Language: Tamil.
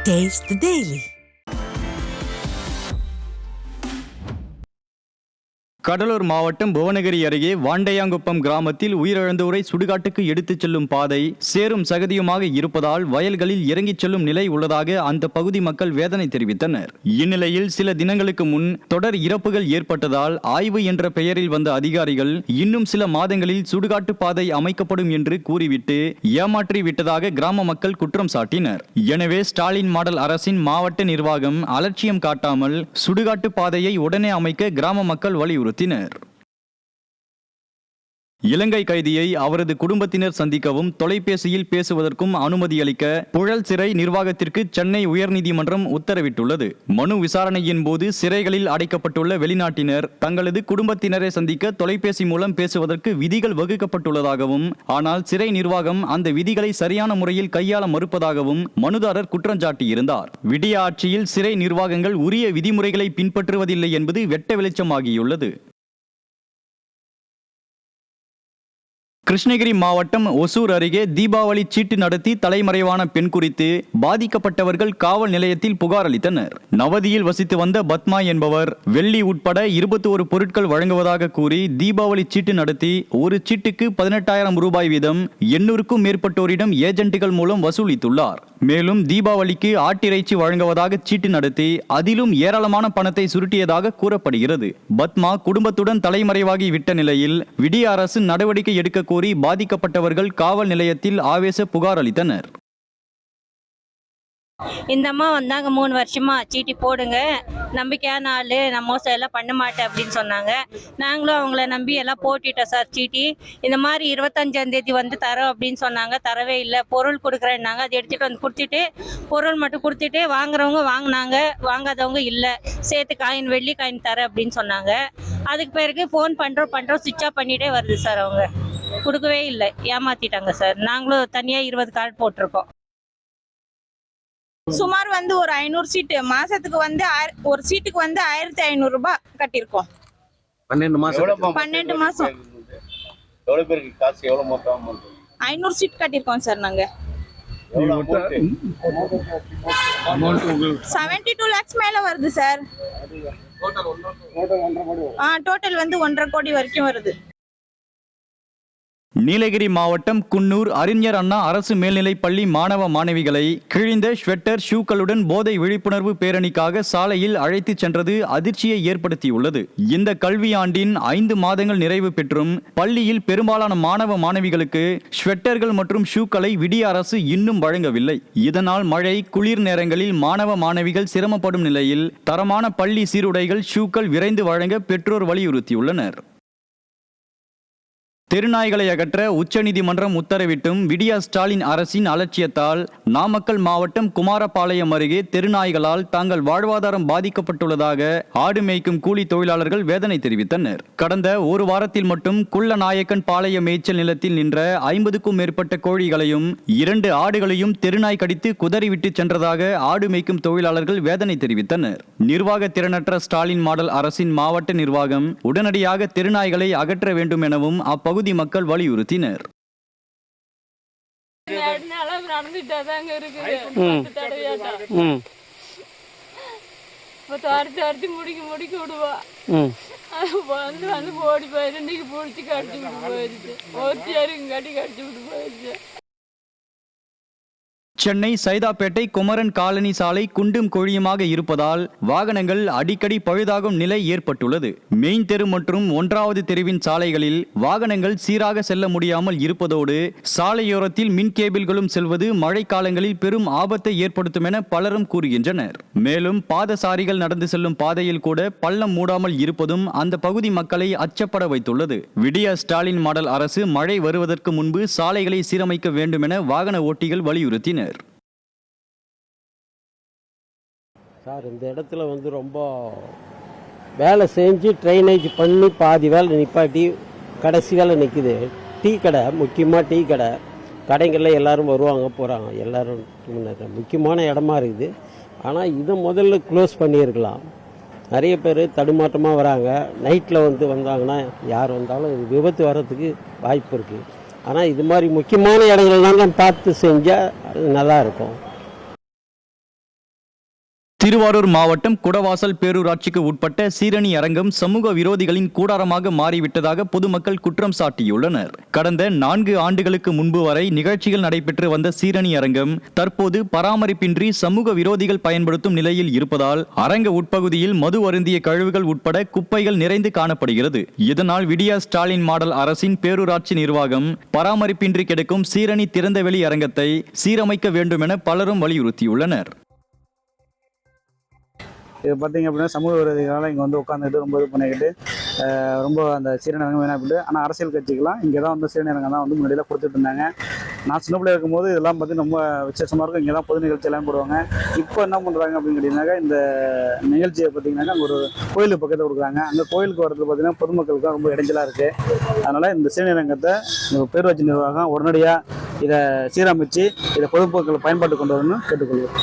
Taste the Daily. கடலூர் மாவட்டம் புவனகிரி அருகே வாண்டையாங்குப்பம் கிராமத்தில் உயிரிழந்தோரை சுடுகாட்டுக்கு எடுத்துச் செல்லும் பாதை சேரும் சகதியுமாக இருப்பதால் வயல்களில் இறங்கிச் செல்லும் நிலை உள்ளதாக அந்த பகுதி மக்கள் வேதனை தெரிவித்தனர். இந்நிலையில் சில தினங்களுக்கு முன் தொடர் இறப்புகள் ஏற்பட்டதால் ஆய்வு என்ற பெயரில் வந்த அதிகாரிகள் இன்னும் சில மாதங்களில் சுடுகாட்டு பாதை அமைக்கப்படும் என்று கூறிவிட்டு ஏமாற்றி விட்டதாக கிராம மக்கள் குற்றம் சாட்டினர். எனவே ஸ்டாலின் மாடல் அரசின் மாவட்ட நிர்வாகம் அலட்சியம் காட்டாமல் சுடுகாட்டு பாதையை உடனே அமைக்க கிராம மக்கள் வலியுறுத்தினர். இலங்கை கைதியை அவரது குடும்பத்தினர் சந்திக்கவும் தொலைபேசியில் பேசுவதற்கும் அனுமதி அளிக்க புழல் சிறை நிர்வாகத்திற்கு சென்னை உயர்நீதிமன்றம் உத்தரவிட்டுள்ளது. மனு விசாரணையின் போது சிறைகளில் அடைக்கப்பட்டுள்ள வெளிநாட்டினர் தங்களது குடும்பத்தினரை சந்திக்க தொலைபேசி மூலம் பேசுவதற்கு விதிகள் வகுக்கப்பட்டுள்ளதாகவும், ஆனால் சிறை நிர்வாகம் அந்த விதிகளை சரியான முறையில் கையாள மறுப்பதாகவும் மனுதாரர் குற்றஞ்சாட்டியிருந்தார். விடிய ஆட்சியில் சிறை நிர்வாகங்கள் உரிய விதிமுறைகளை பின்பற்றுவதில்லை என்பது வெட்ட வெளிச்சமாகியுள்ளது. கிருஷ்ணகிரி மாவட்டம் ஒசூர் அருகே தீபாவளி சீட்டு நடத்தி தலைமறைவான பெண் குறித்து பாதிக்கப்பட்டவர்கள் காவல் நிலையத்தில் புகார் அளித்தனர். நவதியில் வசித்து வந்த பத்மா என்பவர் வெள்ளி உட்பட 21 பொருட்கள் வழங்குவதாக கூறி தீபாவளி சீட்டு நடத்தி ஒரு சீட்டுக்கு 18,000 ரூபாய் வீதம் 800க்கும் மேற்பட்டோரிடம் ஏஜென்ட்டுகள் மூலம் வசூலித்துள்ளார். மேலும் தீபாவளிக்கு ஆட்டிறைச்சி வழங்குவதாக சீட்டு நடத்தி அதிலும் ஏராளமான பணத்தை சுருட்டியதாக கூறப்படுகிறது. பத்மா குடும்பத்துடன் தலைமறைவாகி விட்ட நிலையில் விடிய அரசு நடவடிக்கை எடுக்க கோரி பாதிக்கப்பட்டவர்கள் காவல் நிலையத்தில் ஆவேச புகார் அளித்தனர். இந்த அம்மா வந்தாங்க 3 வருஷமா சீட்டி போடுங்க, நம்பிக்கையான ஆள், நான் மோசம் எல்லாம் பண்ண மாட்டேன் அப்படின்னு சொன்னாங்க. நாங்களும் அவங்கள நம்பி எல்லாம் போட்டுட்டோம் சார் சீட்டி. இந்த மாதிரி 25ஆம் தேதி வந்து தரோம் அப்படின்னு சொன்னாங்க. தரவே இல்லை. பொருள் கொடுக்குறேன்னாங்க. அதை எடுத்துகிட்டு வந்து கொடுத்துட்டு பொருள் மட்டும் கொடுத்துட்டு வாங்குறவங்க வாங்கினாங்க, வாங்காதவங்க இல்லை, சேர்த்து காயின் வெள்ளி காயின் தரேன் அப்படின்னு சொன்னாங்க. அதுக்கு பிறகு ஃபோன் பண்ணுறோம் சுவிட்ச் ஆஃப் பண்ணிகிட்டே வருது சார். அவங்க கொடுக்கவே இல்லை, ஏமாத்திட்டாங்க சார். நாங்களும் தனியாக 20 கார்டு போட்டிருக்கோம். சுமார் வந்து ஒரு 500 சீட்டு மாசத்துக்கு வந்து ஒரு சீட்டுக்கு வந்து 1,500 ரூபாய் கட்டியிருக்கோம். 12 மாசம் 12 மாசம் எவ்வளவு பேருக்கு காசு எவ்வளவு மொத்தம் 500 சீட் கட்டியிருக்கோம் சார். நாங்க 72 lakhs மேல வருது சார். டோட்டல் வந்து 1.5 கோடி வரைக்கும் வருது. நீலகிரி மாவட்டம் குன்னூர் அறிஞர் அண்ணா அரசு மேல்நிலைப் பள்ளி மாணவ மாணவிகளை கிழிந்த ஸ்வெட்டர் ஷூக்களுடன் போதை விழிப்புணர்வு பேரணிக்காக சாலையில் அழைத்துச் சென்றது அதிர்ச்சியை ஏற்படுத்தியுள்ளது. இந்த கல்வியாண்டின் 5 மாதங்கள் நிறைவு பெற்றும் பள்ளியில் பெரும்பாலான மாணவ மாணவிகளுக்கு ஸ்வெட்டர்கள் மற்றும் ஷூக்களை விடிய அரசு இன்னும் வழங்கவில்லை. இதனால் மழை குளிர் நேரங்களில் மாணவ மாணவிகள் சிரமப்படும் நிலையில் தரமான பள்ளி சீருடைகள் ஷூக்கள் விரைந்து வழங்க பெற்றோர் வலியுறுத்தியுள்ளனர். தெருநாய்களை அகற்ற உச்சநீதிமன்றம் உத்தரவிட்டும் விடியா ஸ்டாலின் அரசின் அலட்சியத்தால் நாமக்கல் மாவட்டம் குமாரபாளையம் அருகே தெருநாய்களால் தாங்கள் வாழ்வாதாரம் பாதிக்கப்பட்டுள்ளதாக ஆடு மேய்க்கும் கூலி தொழிலாளர்கள் வேதனை தெரிவித்தனர். கடந்த ஒரு வாரத்தில் மட்டும் குள்ளநாயக்கன் பாளைய மேய்ச்சல் நிலத்தில் நின்ற 50க்கும் மேற்பட்ட கோழிகளையும் 2 ஆடுகளையும் தெருநாய் கடித்து குதறிவிட்டு சென்றதாக ஆடு மேய்க்கும் தொழிலாளர்கள் வேதனை தெரிவித்தனர். நிர்வாக திறனற்ற ஸ்டாலின் மாடல் அரசின் மாவட்ட நிர்வாகம் உடனடியாக தெருநாய்களை அகற்ற வேண்டும் எனவும் அப்பகுதி மக்கள் வலியுறுத்தினர். முடிக்க விடுவா வந்து ஓடி போயிரு. இன்னைக்கு பிடிச்சி கடிச்சு விட்டு போயிருச்சு. ஒருத்தியாருக்கு கட்டி கடிச்சு விட்டு போயிருச்சு. சென்னை சைதாப்பேட்டை குமரன் காலனி சாலை குண்டும் குழியுமாக இருப்பதால் வாகனங்கள் அடிக்கடி பழுதாகும் நிலை ஏற்பட்டுள்ளது. மெயின் தெரு மற்றும் 1வது தெருவின் சாலைகளில் வாகனங்கள் சீராக செல்ல முடியாமல் இருப்பதோடு சாலையோரத்தில் மின் கேபிள்களும் செல்வது மழை காலங்களில் பெரும் ஆபத்தை ஏற்படுத்தும் என பலரும் கூறுகின்றனர். மேலும் பாதசாரிகள் நடந்து செல்லும் பாதையில் கூட பள்ளம் மூடாமல் இருப்பதும் அந்த பகுதி மக்களை அச்சப்பட வைத்துள்ளது. விடியா ஸ்டாலின் மாடல் அரசு மழை வருவதற்கு முன்பு சாலைகளை சீரமைக்க வேண்டும் என வாகன ஓட்டிகள் வலியுறுத்தினர். சார், இந்த இடத்துல வந்து ரொம்ப வேலை செஞ்சு ட்ரைனேஜ் பண்ணி பாதி வேலை நிப்பாட்டி கடைசி வேலை நிற்குது. டீ கடை, முக்கியமாக டீ கடை கடைகளில் எல்லோரும் வருவாங்க போகிறாங்க. எல்லோரும் முக்கியமான இடமா இருக்குது. ஆனால் இதை முதல்ல க்ளோஸ் பண்ணியிருக்கலாம். நிறைய பேர் தடுமாற்றமாக வராங்க. நைட்டில் வந்தாங்கன்னா யார் வந்தாலும் இது விபத்து வர்றதுக்கு வாய்ப்பு இருக்குது. ஆனால் இது மாதிரி முக்கியமான இடங்கள்லாம் பார்த்து செஞ்சால் நல்லாயிருக்கும். திருவாரூர் மாவட்டம் குடவாசல் பேரூராட்சிக்கு உட்பட்ட சீரணி அரங்கம் சமூக விரோதிகளின் கூடாரமாக மாறிவிட்டதாக பொதுமக்கள் குற்றம் சாட்டியுள்ளனர். கடந்த 4 ஆண்டுகளுக்கு முன்பு வரை நிகழ்ச்சிகள் நடைபெற்று வந்த சீரணி அரங்கம் தற்போது பராமரிப்பின்றி சமூக விரோதிகள் பயன்படுத்தும் நிலையில் இருப்பதால் அரங்க உட்பகுதியில் மது அருந்திய கழிவுகள் உட்பட குப்பைகள் நிறைந்து காணப்படுகிறது. இதனால் விடியா ஸ்டாலின் மாடல் அரசின் பேரூராட்சி நிர்வாகம் பராமரிப்பின்றி கிடக்கும் சீரணி திறந்தவெளி அரங்கத்தை சீரமைக்க வேண்டும் என பலரும் வலியுறுத்தியுள்ளனர். இது பார்த்தீங்க அப்படின்னா சமூக விரோதிகளால் இங்கே வந்து உட்காந்துட்டு ரொம்ப இது பண்ணிக்கிட்டு ரொம்ப அந்த சீரணிரங்கம் வேணாம் அப்படின்ட்டு. ஆனால் அரசியல் கட்சிக்கெல்லாம் இங்கே தான் வந்து சீரணிரங்கம் தான் வந்து முன்னாடியில் கொடுத்துட்டு இருந்தாங்க. நான் சின்ன பிள்ளை இருக்கும்போது இதெல்லாம் பார்த்து ரொம்ப விசேஷமாக இருக்கும். இங்கே தான் பொது நிகழ்ச்சி எல்லாம் போடுவாங்க. இப்போ என்ன பண்ணுறாங்க அப்படின்னு கேட்டிங்கனாக்கா இந்த நிகழ்ச்சியை பார்த்தீங்கன்னாக்கா அங்கே ஒரு கோயிலுக்கு பக்கத்தில் கொடுக்குறாங்க. அந்த கோயிலுக்கு வரது பார்த்தீங்கன்னா பொதுமக்களுக்கு ரொம்ப இடைஞ்சலாக இருக்குது. அதனால் இந்த சீரணிரங்கத்தை பேரூராட்சி நிர்வாகம் உடனடியாக இதை சீரமைச்சு இதை பொதுமக்கள் பயன்பாட்டு கொண்டு வரணும்னு கேட்டுக்கொள்வோம்.